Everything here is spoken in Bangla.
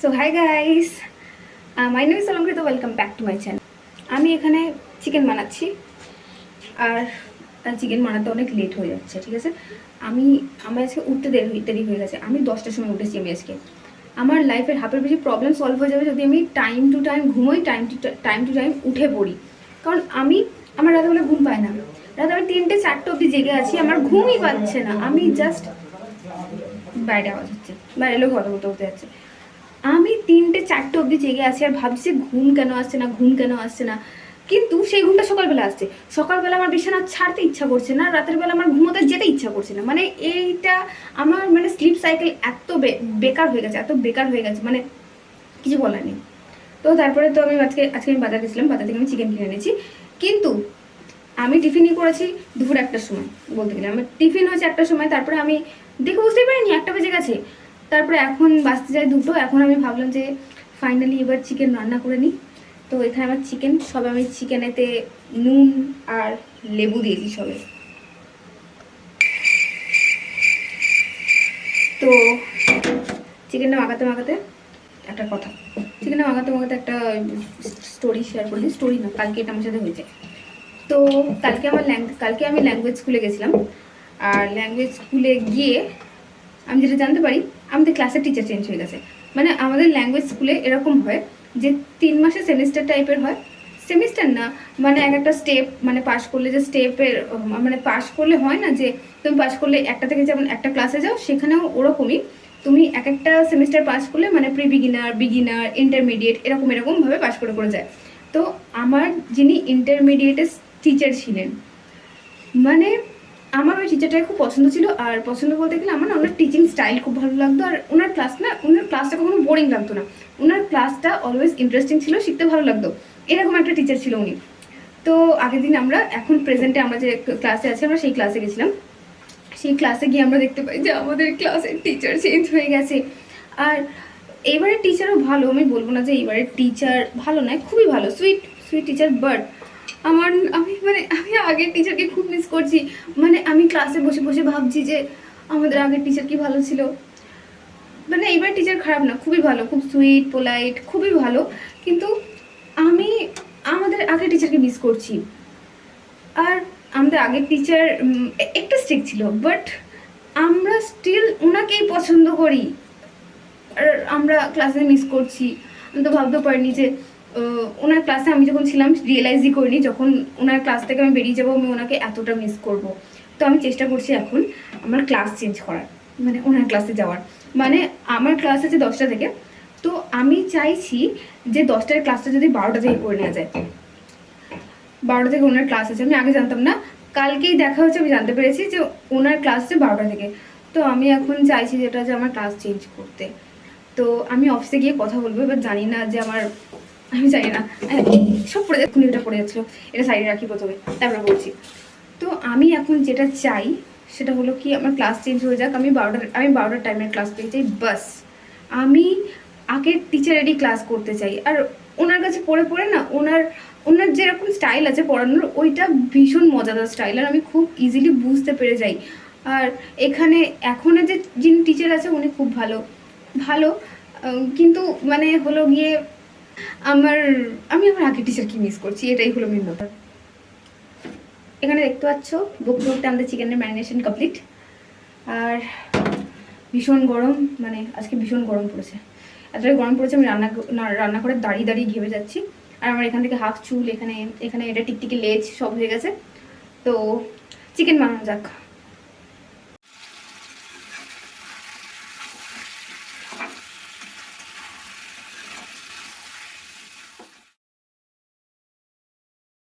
So hi guys, my name is Alankrito, welcome back to my channel. আমি এখানে চিকেন বানাচ্ছি আর চিকেন বানাতে অনেক লেট হয়ে যাচ্ছে। ঠিক আছে, আমার আজকে উঠতে দেরি হয়ে গেছে। আমি 10টার সময় উঠেছি। আমি আজকে আমার লাইফের হাফের বেশি প্রবলেম সলভ হয়ে যাবে যদি আমি টাইম টু টাইম ঘুমোই, টাইম টু টাইম উঠে পড়ি। কারণ আমার রাতেবেলা ঘুম পায় না। রাতে আমি 3টে 4টে অবধি জেগে আছি, আমার ঘুমই পাচ্ছে না। আমি জাস্ট বাইরে আওয়াজ হচ্ছে, বাইরে লোক কথা বলতে যাচ্ছে। আমি 3টে 4টে অবধি জেগে আছি আর ভাবছি ঘুম কেন আসছে না। কিন্তু সেই ঘুমটা সকালবেলা আসছে। সকালবেলা আমার বিছানা ছাড়তে ইচ্ছা করছে না, রাতের বেলা আমার ঘুমোতে যেতে ইচ্ছা করছে না। মানে এইটা আমার স্লিপ সাইকেল এত বেকার হয়ে গেছে, মানে কিছু বলার নেই। তো তারপরে তো আমি আজকে আমি বাজার গেছিলাম, বাজার থেকে আমি চিকেন কিনে এনেছি। কিন্তু আমি টিফিনই করেছি দুপুর 1টার সময়। বলতে গেলে আমার টিফিন হয়েছে 1টার সময়, তারপরে আমি দেখে বুঝতেই পারিনি 1টা বেজে গেছে। তারপরে এখন বাজতে যায় 2টো। এখন আমি ভাবলাম যে ফাইনালি এবার চিকেন রান্না করে নিই। তো এখানে আমার চিকেন, আমি চিকেনেতে নুন আর লেবু দিয়েছি সবে। তো চিকেনটা মাখাতে একটা স্টোরি শেয়ার করলি। স্টোরি না, কালকে এটা আমার সাথে হয়েছে। তো কালকে আমি ল্যাঙ্গুয়েজ স্কুলে গেছিলাম। আর ল্যাঙ্গুয়েজ স্কুলে গিয়ে আমি যেটা জানতে পারি, আমাদের ক্লাসের টিচার চেঞ্জ হয়ে গেছে। মানে আমাদের ল্যাঙ্গুয়েজ স্কুলে এরকম হয় যে 3 মাসে সেমিস্টার টাইপের হয়। সেমিস্টার না, মানে একটা স্টেপ, মানে পাশ করলে যে স্টেপের, মানে পাশ করলে হয় না যে তুমি পাশ করলে একটা থেকে যেমন একটা ক্লাসে যাও, সেখানেও ওরকমই তুমি একটা সেমিস্টার পাস করলে মানে প্রি বিগিনার ইন্টারমিডিয়েট এরকমভাবে পাস করে যায়। তো আমার যিনি ইন্টারমিডিয়েটের টিচার ছিলেন, মানে আমার ওই টিচারটাকে খুব পছন্দ ছিল। আর পছন্দ বলতে গেলে আমার ওনার টিচিং স্টাইল খুব ভালো লাগতো। আর ওনার ক্লাসটা কখনো বোরিং লাগতো না। ওনার ক্লাসটা অলওয়েজ ইন্টারেস্টিং ছিল, শিখতে ভালো লাগতো। এরকম একটা টিচার ছিল উনি। তো আগের দিন এখন প্রেজেন্টে আমরা যে ক্লাসে আছি, আমরা সেই ক্লাসে গেছিলাম। সেই ক্লাসে গিয়ে আমরা দেখতে পাই যে আমাদের ক্লাসের টিচার চেঞ্জ হয়ে গেছে। আর এবারের টিচারও ভালো, আমি বলবো না যে এবারের টিচার ভালো নয়, খুবই ভালো, সুইট টিচার। বাট আমি আগের টিচারকে খুব মিস করছি। মানে আমি ক্লাসে বসে বসে ভাবছি যে আমাদের আগের টিচার কি ভালো ছিল। মানে এবার টিচার খারাপ না, খুবই ভালো, খুব সুইট পোলাইট, খুবই ভালো। কিন্তু আমি আমাদের আগের টিচারকে মিস করছি। আর আমাদের আগের টিচার একটু স্ট্রিক্ট ছিল, বাট আমরা স্টিল ওনাকেই পছন্দ করি। আর আমরা ক্লাসে মিস করছি। আমি তো ভাবতেও পারিনি যে ওনার ক্লাসে আমি যখন ছিলাম রিয়েলাইজই করিনি যখন ওনার ক্লাস থেকে আমি বেরিয়ে যাবো আমি ওনাকে এতটা মিস করব। তো আমি চেষ্টা করছি এখন আমার ক্লাস চেঞ্জ করার, মানে ওনার ক্লাসে যাওয়ার। মানে আমার ক্লাস আছে 10টা থেকে, তো আমি চাইছি যে 10টার ক্লাসটা যদি 12টা থেকে করে নেওয়া যায়। 12টা থেকে ওনার ক্লাস আছে, আমি আগে জানতাম না। কালকেই দেখা হচ্ছে, আমি জানতে পেরেছি যে ওনার ক্লাস আছে 12টা থেকে। তো আমি এখন চাইছি যেটা যে আমার ক্লাস চেঞ্জ করতে। তো আমি অফিসে গিয়ে কথা বলবো। এবার জানি না যে আমি জানি না, সব পড়ে যাচ্ছে, এটা পড়ে যাচ্ছিলো, এটা সাইডে রাখি প্রথমে, তারপরে বলছি। তো আমি এখন যেটা চাই সেটা হলো কি আমার ক্লাস চেঞ্জ হয়ে যাক। আমি 12টার টাইমের ক্লাস পেয়ে চাই, বাস। আমি আগের টিচারেরই ক্লাস করতে চাই। আর ওনার কাছে পড়ে না, ওনার যেরকম স্টাইল আছে পড়ানোর, ওইটা ভীষণ মজাদার স্টাইল। আর আমি খুব ইজিলি বুঝতে পেরে যাই। আর এখনের যিনি টিচার আছে উনি খুব ভালো। কিন্তু মানে হলো গিয়ে আমি আমার আগের টিচারকে মিস করছি, এটাই হলো মেন ব্যাপার। এখানে দেখতে পাচ্ছ বকতে আমাদের চিকেনের ম্যারিনেশন কমপ্লিট। আর ভীষণ গরম, মানে আজকে ভীষণ গরম পড়েছে। এতটাই গরম পড়েছে আমি রান্না করে দাঁড়িয়ে ঘেমে যাচ্ছি। আর আমার এখান থেকে হাফ চুল, এখানে এটা টিকটিকি লেজ সব হয়ে গেছে। তো চিকেন বানানো যাক।